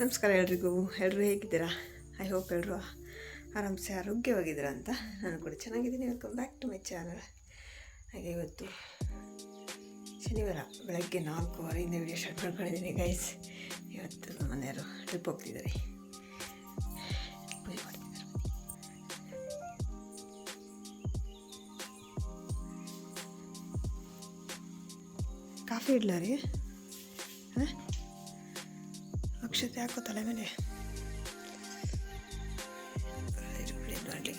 ನಮಸ್ಕಾರ ಎಲ್ರಿಗೂ. ಎಲ್ಲರೂ ಹೇಗಿದ್ದೀರಾ? ಐ ಹೋಪ್ ಎಲ್ಲರೂ ಆರಾಮ್ಸೆ ಆರೋಗ್ಯವಾಗಿದ್ದೀರಾ ಅಂತ. ನಾನು ಕೂಡ ಚೆನ್ನಾಗಿದ್ದೀನಿ. Welcome back to my channel. ಹಾಗೆ ಇವತ್ತು ಶನಿವಾರ ಬೆಳಗ್ಗೆ 4:15 ವಿಡಿಯೋ ಸ್ಟಾರ್ಟ್ ಮಾಡ್ಕೊಂಡಿದ್ದೀನಿ ಗೈಸ್. ಇವತ್ತು ನಮ್ಮ ಮನೆಯವರು ಟ್ರಿಪ್ ಹೋಗ್ತಿದ್ದಾರೆ. ಪೂಜೆ ಮಾಡ್ತಿದ್ದಾರೆ. ಕಾಫಿ ಇಡ್ಲಾ ರೀ? ಹಾಂ, ಅಕ್ಷತೆ ಹಾಕೋ ತಲೆ ಮೇಲೆ ಮಾಡಲಿ.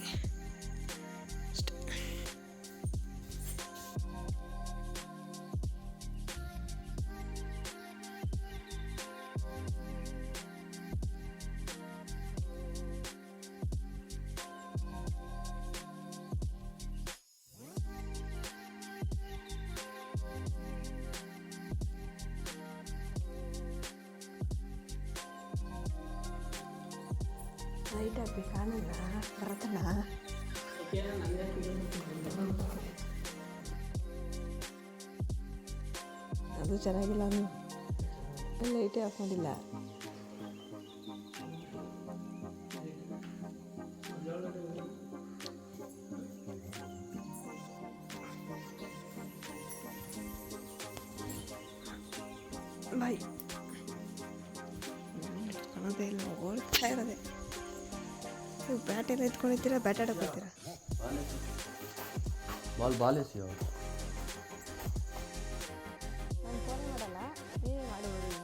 ಲೈಟ್ ಹಾಕ್ಬೇಕು, ಕಾಣಲ್ಲ, ಬರತ್ತಲ್ಲ. ಅದು ಚೆನ್ನಾಗಿಲ್ಲ. ಲೈಟೇ ಹಾಕೊಂಡಿಲ್ಲ. ಬಾಯ್ ಅನ್ನೋದೇ ಇಲ್ಲ, ಓಡ್ತಾ ಇರೋದೆ. ನೀವು ಬ್ಯಾಟ್ ಎಲ್ಲ ಎತ್ಕೊಂಡಿರ್ತೀರಾ? ಬ್ಯಾಟ್ ಆಡಕ್ಕೆ ಬರ್ತೀರಾ? ಬಾಲ್ ಎಸಿ ನಾನು ಫೋನ್ ಮಾಡಲ್ಲ, ನೀವೇ ಮಾಡಿ ಬಿಡಿ.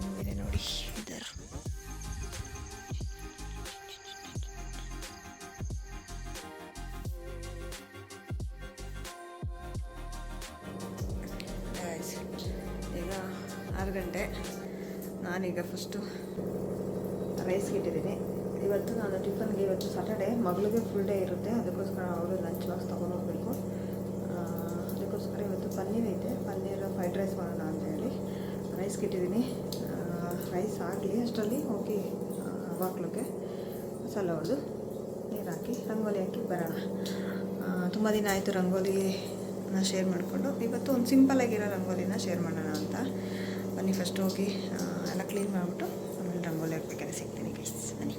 ಮುಂದೆ ನೋಡಿ ಇದ್ದಾರೆ. ಈಗ 6 ಗಂಟೆ. ನಾನೀಗ ಫಸ್ಟು ರೈಸ್ಗೆ ಇಟ್ಟಿದ್ದೀನಿ. ಇವತ್ತು ನಾನು ಟಿಫನ್ಗೆ, ಇವತ್ತು ಸಾಟರ್ಡೆ, ಮಗಳಿಗೆ ಫುಲ್ ಡೇ ಇರುತ್ತೆ. ಅದಕ್ಕೋಸ್ಕರ ಅವರು ಲಂಚ್ ಬಾಕ್ಸ್ ತೊಗೊಂಡು ಹೋಗಬೇಕು. ಅದಕ್ಕೋಸ್ಕರ ಇವತ್ತು ಪನ್ನೀರ್ ಐತೆ. ಪನ್ನೀರ್ ಫ್ರೈಡ್ ರೈಸ್ ಮಾಡೋಣ ಅಂತೇಳಿ ರೈಸ್ಗೆ ಇಟ್ಟಿದ್ದೀನಿ. ರೈಸ್ ಆಗಲಿ ಅಷ್ಟರಲ್ಲಿ ಹೋಗಿ ಬಾಕ್ಲಿಗೆ ಮಸಾಲ ಹೊಡೆದು ನೀರು ಹಾಕಿ ರಂಗೋಲಿ ಹಾಕಿ ಬರೋಣ. ತುಂಬ ದಿನ ಆಯಿತು ರಂಗೋಲಿನ ಶೇರ್ ಮಾಡಿಕೊಂಡು. ಇವತ್ತು ಒಂದು ಸಿಂಪಲಾಗಿರೋ ರಂಗೋಲಿನ ಶೇರ್ ಮಾಡೋಣ ಅಂತ ಬನ್ನಿ. ಫಸ್ಟ್ ಹೋಗಿ ಎಲ್ಲ ಕ್ಲೀನ್ ಮಾಡಿಬಿಟ್ಟು ಆಮೇಲೆ ರಂಗೋಲಿ ಹಾಕ್ಬೇಕಾದ್ರೆ ಸಿಗ್ತೀನಿ ಗೈಸ್. ಬನ್ನಿ.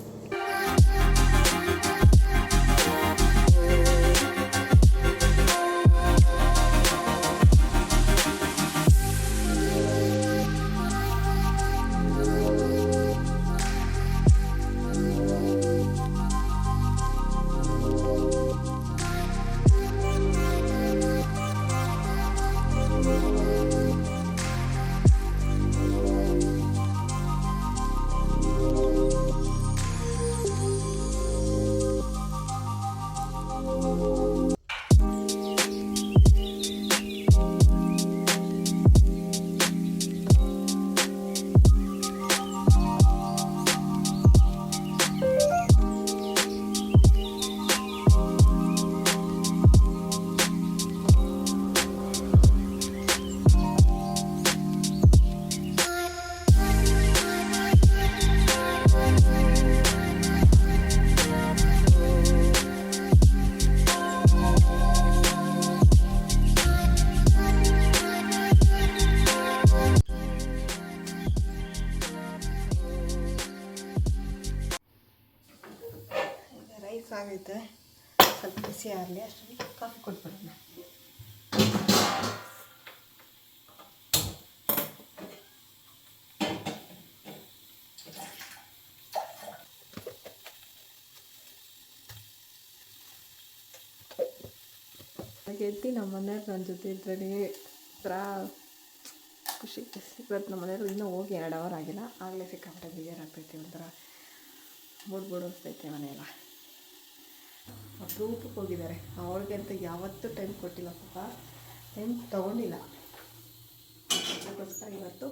ಆಗೈತೆ, ಸ್ವಲ್ಪ ಬಿಸಿ ಆಗಲಿ. ಅಷ್ಟರಲ್ಲಿ ಕಾಫಿ ಕೊಟ್ಬಿಡೋಣ. ಎತ್ತಿ ನಮ್ಮ ಮನೆಯವ್ರು ನನ್ನ ಜೊತೆ ಇದ್ರಲ್ಲಿ ಒಂಥರ ಖುಷಿ. ಇವತ್ತು ನಮ್ಮ ಮನೆಯವರು ಇನ್ನೂ ಹೋಗಿ 2 ಅವರ್ ಆಗಿಲ್ಲ, ಆಗಲೇ ಸಿಕ್ಕಾಪಟ್ಟೆ ಬೇಜಾರಾಗ್ತೈತೆ. ಒಂಥರ ಬುಡ್ಬುಡು ಅನಿಸ್ತೈತೆ ಮನೆಯೆಲ್ಲ. ಅಪರೂಪಕ್ಕೆ ಹೋಗಿದ್ದಾರೆ. ಅವ್ರಿಗೆ ಅಂತ ಯಾವತ್ತೂ ಟೈಮ್ ಕೊಟ್ಟಿಲ್ಲ, ಪಾಪ ಟೈಮ್ ತೊಗೊಂಡಿಲ್ಲ. ಅದಕ್ಕೋಸ್ಕರ ಇವತ್ತು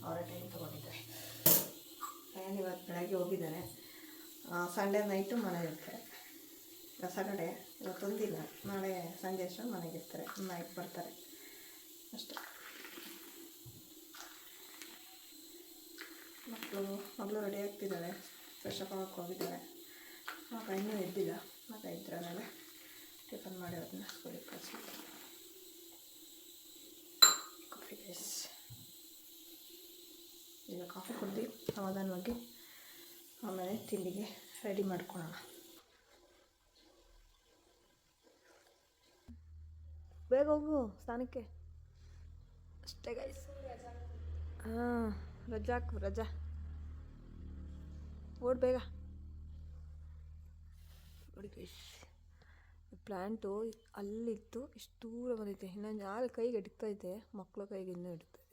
ಅವರ ಟೈಮ್ ತೊಗೊಂಡಿದ್ದಾರೆ. ಇವತ್ತು ಬೆಳಗ್ಗೆ ಹೋಗಿದ್ದಾರೆ. ಸಂಡೇ ನೈಟು ಮನೇಲಿ ಇರ್ತಾರೆ. ಸಾಟರ್ಡೆ ಇವತ್ತೊಂದಿಲ್ಲ, ನಾಳೆ ಸಂಜೆ ಅಷ್ಟು ಮನೆಗಿರ್ತಾರೆ, ನೈಟ್ ಬರ್ತಾರೆ ಅಷ್ಟೇ. ಮಗಳು ರೆಡಿ ಆಗ್ತಿದ್ದಾಳೆ, ಫ್ರೆಶ್ ಅಪ್ ಆಗಕ್ಕೆ ಹೋಗಿದ್ದಾಳೆ. ಮಗ ಇನ್ನೂ ಎದ್ದಿಲ್ಲ, ಮಗ ಇದ್ರ ಮೇಲೆ ಟಿಫನ್ ಮಾಡಿ ಅದನ್ನ ಸ್ಕೂಲಿಗೆ ಕಳಿಸ್ಬೇಕು. ಕಾಫಿ ಗೈಸ್, ಈಗ ಕಾಫಿ ಕುಡ್ದು ಸಮಾಧಾನವಾಗಿ ಆಮೇಲೆ ತಿಂಡಿಗೆ ರೆಡಿ ಮಾಡ್ಕೊಳ್ಳೋಣ. ಬೇಗ ಹೋಗು ಸ್ನಾನಕ್ಕೆ ಅಷ್ಟೇ ಗೈಸ್. ಹಾಂ, ರಜಾ ಓಡ್ ಬೇಗ. ನೋಡಿ ಗೈಸ್, ಪ್ಲ್ಯಾಂಟು ಅಲ್ಲಿತ್ತು, ಇಷ್ಟು ದೂರ ಬಂದೈತೆ. ಇನ್ನೊಂದು ಯಾರು ಕೈಗೆ ಹಿಡಿತೈತೆ, ಮಕ್ಕಳ ಕೈಗೆ ಇನ್ನೂ ಹಿಡಿತದೆ.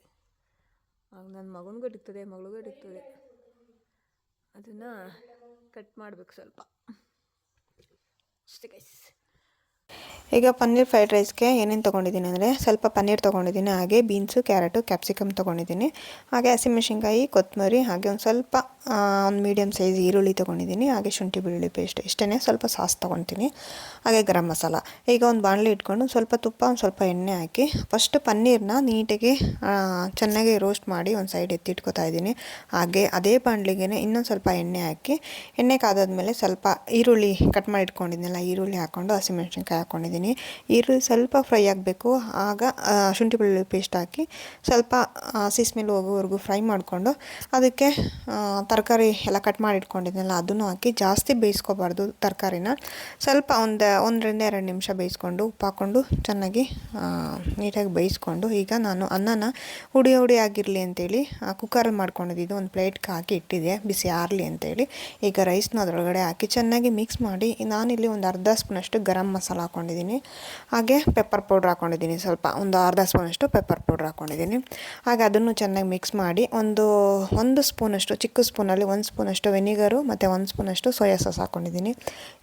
ಆಗ ನನ್ನ ಮಗನಿಗೂ ಹಿಡಿತದೆ, ಮಗಳಿಗೂ ಹಿಡಿತದೆ. ಅದನ್ನು ಕಟ್ ಮಾಡಬೇಕು ಸ್ವಲ್ಪ ಅಷ್ಟೇ ಗೈಸ್. ಈಗ ಪನ್ನೀರ್ ಫ್ರೈಡ್ ರೈಸ್ಗೆ ಏನೇನು ತೊಗೊಂಡಿದ್ದೀನಿ ಅಂದರೆ, ಸ್ವಲ್ಪ ಪನ್ನೀರ್ ತೊಗೊಂಡಿದ್ದೀನಿ, ಹಾಗೆ ಬೀನ್ಸು, ಕ್ಯಾರೆಟು, ಕ್ಯಾಪ್ಸಿಕಮ್ ತೊಗೊಂಡಿದ್ದೀನಿ, ಹಾಗೆ ಹಸಿಮೆಣ್ಸಿನ್ಕಾಯಿ, ಕೊತ್ತಂಬರಿ, ಹಾಗೆ ಒಂದು ಸ್ವಲ್ಪ ಒಂದು ಮೀಡಿಯಮ್ ಸೈಜ್ ಈರುಳ್ಳಿ ತೊಗೊಂಡಿದ್ದೀನಿ, ಹಾಗೆ ಶುಂಠಿ ಬೆಳ್ಳುಳ್ಳಿ ಪೇಸ್ಟ್ ಇಷ್ಟೇ. ಸ್ವಲ್ಪ ಸಾಸ್ ತೊಗೊತೀನಿ, ಹಾಗೆ ಗರಂ ಮಸಾಲ. ಈಗ ಒಂದು ಬಾಣಲೆ ಇಟ್ಕೊಂಡು ಸ್ವಲ್ಪ ತುಪ್ಪ, ಒಂದು ಸ್ವಲ್ಪ ಎಣ್ಣೆ ಹಾಕಿ ಫಸ್ಟ್ ಪನ್ನೀರನ್ನ ನೀಟಾಗಿ ಚೆನ್ನಾಗಿ ರೋಸ್ಟ್ ಮಾಡಿ ಒಂದು ಸೈಡ್ ಎತ್ತಿಟ್ಕೊತಾ ಇದ್ದೀನಿ. ಹಾಗೆ ಅದೇ ಬಾಣಲೆಗೆ ಇನ್ನೊಂದು ಸ್ವಲ್ಪ ಎಣ್ಣೆ ಹಾಕಿ, ಎಣ್ಣೆ ಕಾದಾದ್ಮೇಲೆ ಸ್ವಲ್ಪ ಈರುಳ್ಳಿ ಕಟ್ ಮಾಡಿ ಇಟ್ಕೊಂಡಿದ್ನಲ್ಲ, ಈರುಳ್ಳಿ ಹಾಕ್ಕೊಂಡು ಹಸಿಮೆಣ್ಸಿನ್ಕಾಯಿ ಹಾಕ್ಕೊಂಡಿದ್ದೀನಿ. ಈರುಳ್ಳಿ ಸ್ವಲ್ಪ ಫ್ರೈ ಆಗಬೇಕು, ಆಗ ಶುಂಠಿ ಬೆಳ್ಳುಳ್ಳಿ ಪೇಸ್ಟ್ ಹಾಕಿ ಸ್ವಲ್ಪ ಹಸಿ ಸ್ಮೆಲ್ ಹೋಗೋವರೆಗೂ ಫ್ರೈ ಮಾಡಿಕೊಂಡು ಅದಕ್ಕೆ ತರಕಾರಿ ಎಲ್ಲ ಕಟ್ ಮಾಡಿ ಇಟ್ಕೊಂಡಿದ್ನಲ್ಲ ಅದನ್ನು ಹಾಕಿ ಜಾಸ್ತಿ ಬೇಯಿಸ್ಕೋಬಾರ್ದು ತರಕಾರಿನ. ಸ್ವಲ್ಪ ಒಂದರಿಂದ 2 ನಿಮಿಷ ಬೇಯಿಸ್ಕೊಂಡು ಉಪ್ಪು ಹಾಕ್ಕೊಂಡು ಚೆನ್ನಾಗಿ ನೀಟಾಗಿ ಬೇಯಿಸ್ಕೊಂಡು, ಈಗ ನಾನು ಅನ್ನನ ಹುಡಿ ಆಗಿರಲಿ ಅಂತೇಳಿ ಕುಕ್ಕರಲ್ಲಿ ಮಾಡ್ಕೊಂಡಿದ್ದು ಒಂದು ಪ್ಲೇಟ್ಗೆ ಹಾಕಿ ಇಟ್ಟಿದ್ದೆ, ಬಿಸಿ ಆರಲಿ ಅಂತೇಳಿ. ಈಗ ರೈಸ್ನ ಅದರೊಳಗಡೆ ಹಾಕಿ ಚೆನ್ನಾಗಿ ಮಿಕ್ಸ್ ಮಾಡಿ, ನಾನಿಲ್ಲಿ ಒಂದು ಅರ್ಧ ಸ್ಪೂನಷ್ಟು ಗರಂ ಮಸಾಲ ಹಾಕ್ಕೊಂಡಿದ್ದೀನಿ, ಹಾಗೆ ಪೆಪ್ಪರ್ ಪೌಡ್ರ್ ಹಾಕ್ಕೊಂಡಿದ್ದೀನಿ, ಸ್ವಲ್ಪ ಒಂದು ಅರ್ಧ ಸ್ಪೂನಷ್ಟು ಪೆಪ್ಪರ್ ಪೌಡ್ರ್ ಹಾಕ್ಕೊಂಡಿದ್ದೀನಿ. ಹಾಗೆ ಅದನ್ನು ಚೆನ್ನಾಗಿ ಮಿಕ್ಸ್ ಮಾಡಿ ಒಂದು ಸ್ಪೂನಷ್ಟು, ಚಿಕ್ಕ ಸ್ಪೂನಲ್ಲಿ 1 ಸ್ಪೂನಷ್ಟು ವೆನಿಗರು ಮತ್ತು 1 ಸ್ಪೂನಷ್ಟು ಸೋಯಾ ಸಾಸ್ ಹಾಕ್ಕೊಂಡಿದ್ದೀನಿ.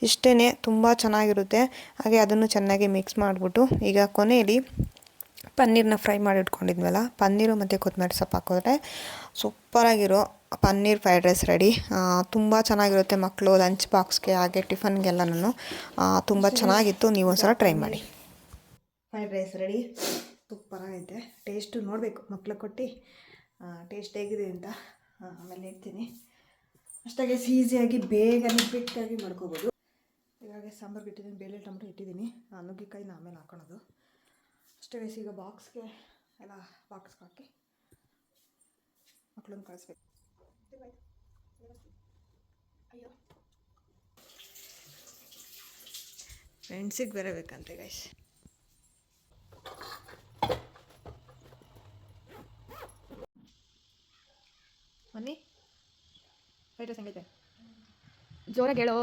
ಇಷ್ಟೇ, ತುಂಬ ಚೆನ್ನಾಗಿರುತ್ತೆ. ಹಾಗೆ ಅದನ್ನು ಚೆನ್ನಾಗಿ ಮಿಕ್ಸ್ ಮಾಡಿಬಿಟ್ಟು ಈಗ ಕೊನೆಯಲ್ಲಿ ಪನ್ನೀರನ್ನ ಫ್ರೈ ಮಾಡಿ ಇಟ್ಕೊಂಡಿದ್ವಲ್ಲ, ಪನ್ನೀರು ಮತ್ತು ಕೊತ್ತಂಬರಿ ಸೊಪ್ಪು ಹಾಕಿದ್ರೆ ಸೂಪರಾಗಿರೋ ಪನ್ನೀರ್ ಫ್ರೈಡ್ ರೈಸ್ ರೆಡಿ. ತುಂಬ ಚೆನ್ನಾಗಿರುತ್ತೆ ಮಕ್ಕಳು ಲಂಚ್ ಬಾಕ್ಸ್ಗೆ, ಹಾಗೆ ಟಿಫನ್ಗೆಲ್ಲನೂ ತುಂಬ ಚೆನ್ನಾಗಿತ್ತು. ನೀವು ಒಂದ್ಸಲ ಟ್ರೈ ಮಾಡಿ. ಫ್ರೈಡ್ ರೈಸ್ ರೆಡಿ, ಸೂಪರಾಗೈತೆ. ಟೇಸ್ಟು ನೋಡಬೇಕು, ಮಕ್ಳಿಗೆ ಕೊಟ್ಟು ಟೇಸ್ಟ್ ಹೇಗಿದೆ ಅಂತ ಆಮೇಲೆ ಹೇಳ್ತೀನಿ. ಅಷ್ಟಾಗೆ ಈಸಿಯಾಗಿ ಬೇಗನೆ ಕ್ವಿಕ್ಕಾಗಿ ಮಾಡ್ಕೋಬೋದು. ಇವಾಗ ಸಾಂಬಾರ್ಗೆ ಇಟ್ಟಿದ್ದೀನಿ, ಬೇಳೆ ಟೊಮೆಟೊ ಇಟ್ಟಿದ್ದೀನಿ, ನುಗ್ಗೆಕಾಯಿನ ಆಮೇಲೆ ಹಾಕೊಳ್ಳೋದು ಅಷ್ಟೇ ಗೈಸ್. ಈಗ ಬಾಕ್ಸ್ಗೆ ಹಾಕಿ ಮಕ್ಕಳನ್ನ ಕಳಿಸ್ಬೇಕು. ಅಯ್ಯೋ, ಫ್ರೆಂಡ್ಸಿಗೆ ಬೇರೆ ಬೇಕಂತೆ ಗೈಸ್. ಬನ್ನಿ, ಫ್ರೈಡ್ ರೈಸ್ ಹೆಂಗೈತೆ ಜೋರಾಗಿ ಹೇಳೋ.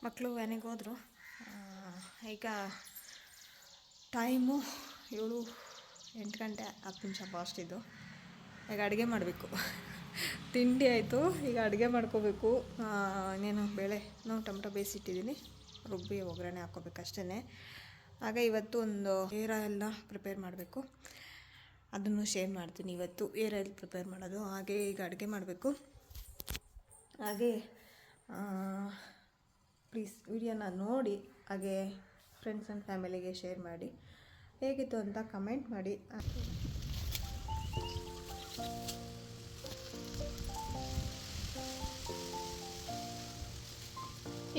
ಮಕ್ಕಳು ವ್ಯಾನಿಗೆ ಹೋದರು. ಈಗ ಟೈಮು 7-8 ಗಂಟೆ 10 ನಿಮಿಷ ಫಾಸ್ಟ್ ಇದು. ಈಗ ಅಡುಗೆ ಮಾಡಬೇಕು. ತಿಂಡಿ ಆಯಿತು, ಈಗ ಅಡುಗೆ ಮಾಡ್ಕೋಬೇಕು. ಇನ್ನೇನು ಬೇಳೆ ಟೊಮೆಟೊ ಬೇಯಿಸಿಟ್ಟಿದ್ದೀನಿ, ರುಬ್ಬಿ ಒಗ್ಗರಣೆ ಹಾಕ್ಕೋಬೇಕು ಅಷ್ಟೇ. ಆಗ ಇವತ್ತು ಒಂದು ಏರ್ ಆಯಿಲ್ನ ಪ್ರಿಪೇರ್ ಮಾಡಬೇಕು, ಅದನ್ನು ಶೇರ್ ಮಾಡ್ತೀನಿ. ಇವತ್ತು ಏರ್ ಆಯಿಲ್ ಪ್ರಿಪೇರ್ ಮಾಡೋದು. ಹಾಗೆ ಈಗ ಅಡುಗೆ ಮಾಡಬೇಕು. ಹಾಗೆ ಪ್ಲೀಸ್ ವಿಡಿಯೋನ ನೋಡಿ, ಹಾಗೆ ಫ್ರೆಂಡ್ಸ್ ಆ್ಯಂಡ್ ಫ್ಯಾಮಿಲಿಗೆ ಶೇರ್ ಮಾಡಿ. ಹೇಗಿತ್ತು ಅಂತ ಕಮೆಂಟ್ ಮಾಡಿ.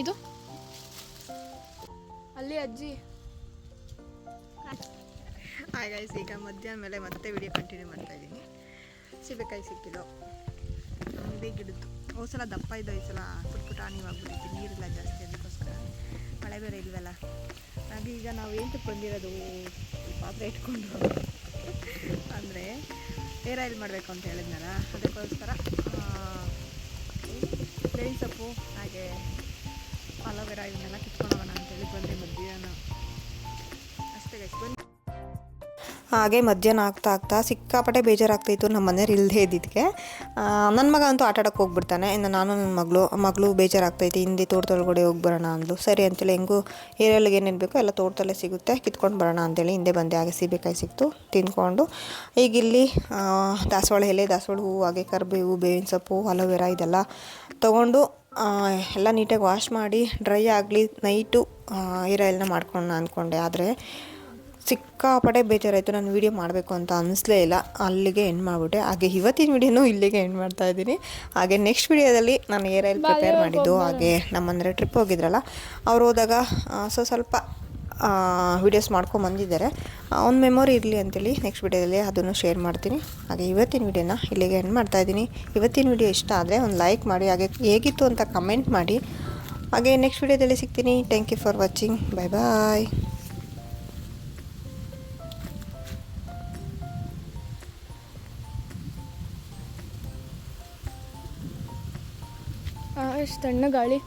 ಇದು ಅಲ್ಲಿ ಅಜ್ಜಿ. ಗೈಸ್, ಈಗ ಮಧ್ಯಾಹ್ನ ಮೇಲೆ ಮತ್ತೆ ವಿಡಿಯೋ ಕಂಟಿನ್ಯೂ ಮಾಡ್ತಾಯಿದ್ದೀನಿ. ಸೀಬೆಕಾಯಿ ಸಿಕ್ಕಿದ್ದು ಒಂದೇ ಗಿಡದ್ದು. ಹೋದ ಸಲ ದಪ್ಪ ಇದ್ದೋ, ಈ ಸಲ ಪುಟ್ ಆನಿವಾಗ್ಬಿಟ್ಟೈತಿ, ನೀರಿಲ್ಲ ಜಾಸ್ತಿ, ಅದಕ್ಕೋಸ್ಕರ. ಮಳೆ ಬೇರೆ ಇಲ್ವಲ್ಲ. ಹಾಗೆ ಈಗ ನಾವು ಏನಕ್ಕೆ ಬಂದಿರೋದು, ಪಾತ್ರೆ ಇಟ್ಕೊಂಡು ಅಂದರೆ ಏರ್ ಆಯಿಲ್ ಮಾಡಬೇಕು ಅಂತ ಹೇಳಿದ್ನಲ್ಲ, ಅದಕ್ಕೋಸ್ಕರ ಬೇವಿನ ಸೊಪ್ಪು ಹಾಗೆ ಅಲೋವೆರಾ ಇವನ್ನೆಲ್ಲ ಕಿತ್ಕೊಂಡು ಹೋಗೋಣ ಅಂತೇಳಿ ಬಂದೆ ಮಧ್ಯಾಹ್ನ ಅಷ್ಟೇ ಗೈಸ್. ಬನ್ನಿ. ಹಾಗೆ ಮಧ್ಯಾಹ್ನ ಆಗ್ತಾ ಸಿಕ್ಕಾಪಟ್ಟೆ ಬೇಜಾರಾಗ್ತಾಯಿತ್ತು ನಮ್ಮ ಮನೆಯವ್ರು ಇಲ್ಲದೆ ಇದ್ದಿದ್ದಕ್ಕೆ. ನನ್ನ ಮಗ ಅಂತೂ ಆಟ ಆಡೋಕ್ಕೆ ಹೋಗ್ಬಿಡ್ತಾನೆ. ಇನ್ನು ನಾನು ನನ್ನ ಮಗಳು ಬೇಜಾರಾಗ್ತೈತಿ, ಹಿಂದೆ ತೋಟದೊಳಗಡೆ ಹೋಗಿ ಬರೋಣ ಅಂದ್ಲು. ಸರಿ ಅಂತೇಳಿ ಹೆಂಗೂ ಏರಿಯಲ್ಗೆ ಏನೇನು ಬೇಕೋ ಎಲ್ಲ ತೋಟದಲ್ಲೇ ಸಿಗುತ್ತೆ, ಕಿತ್ಕೊಂಡು ಬರೋಣ ಅಂತೇಳಿ ಹಿಂದೆ ಬಂದೆ. ಹಾಗೆ ಸೀಬೆಕಾಯಿ ಸಿಕ್ತು, ತಿಂದ್ಕೊಂಡು ಈಗ ಇಲ್ಲಿ ದಾಸವಾಳ ಎಲೆ, ದಾಸವಾಳ ಹೂವು, ಹಾಗೆ ಕರಿಬೇವು, ಬೇವಿನ ಸೊಪ್ಪು, ಅಲೋವೆರಾ ಇದೆಲ್ಲ ತೊಗೊಂಡು ಎಲ್ಲ ನೀಟಾಗಿ ವಾಶ್ ಮಾಡಿ ಡ್ರೈ ಆಗಲಿ ನೈಟು ಹೇರ್ ಆಯಿಲ್ನ ಮಾಡ್ಕೊಳ್ಳೋಣ ಅಂದ್ಕೊಂಡೆ. ಆದರೆ ಸಿಕ್ಕಾಪಟ್ಟೆ ಬೇಜಾರಾಯಿತು, ನಾನು ವೀಡಿಯೋ ಮಾಡಬೇಕು ಅಂತ ಅನ್ನಿಸ್ಲೇ ಇಲ್ಲ. ಅಲ್ಲಿಗೆ ಎಂಡ್ ಮಾಡಿಬಿಟ್ಟೆ. ಹಾಗೆ ಇವತ್ತಿನ ವೀಡಿಯೋನೂ ಇಲ್ಲಿಗೆ ಎಂಡ್ ಮಾಡ್ತಾಯಿದ್ದೀನಿ. ಹಾಗೆ ನೆಕ್ಸ್ಟ್ ವೀಡಿಯೋದಲ್ಲಿ ನಾನು ಹೇರ್ ಆಯಿಲ್ ಪ್ರಿಪೇರ್ ಮಾಡಿದ್ದು, ಹಾಗೆ ನಮ್ಮಂದರೆ ಟ್ರಿಪ್ ಹೋಗಿದ್ರಲ್ಲ ಅವ್ರು ಹೋದಾಗ ಸ್ವಲ್ಪ ವೀಡಿಯೋಸ್ ಮಾಡ್ಕೊಂಬಂದಿದ್ದಾರೆ. ಒಂದು ಮೆಮೊರಿ ಇರಲಿ ಅಂತೇಳಿ ನೆಕ್ಸ್ಟ್ ವೀಡಿಯೋದಲ್ಲಿ ಅದನ್ನು ಶೇರ್ ಮಾಡ್ತೀನಿ. ಹಾಗೆ ಇವತ್ತಿನ ವೀಡಿಯೋನ ಇಲ್ಲಿಗೆ ಎಂಡ್ ಮಾಡ್ತಾಯಿದ್ದೀನಿ. ಇವತ್ತಿನ ವೀಡಿಯೋ ಇಷ್ಟ ಆದರೆ ಒಂದು ಲೈಕ್ ಮಾಡಿ, ಹಾಗೆ ಹೇಗಿತ್ತು ಅಂತ ಕಮೆಂಟ್ ಮಾಡಿ. ಹಾಗೆ ನೆಕ್ಸ್ಟ್ ವೀಡಿಯೋದಲ್ಲಿ ಸಿಗ್ತೀನಿ. Thank you for watching. Bye bye. ಎಷ್ಟು ತಣ್ಣ ಗಾಳಿ.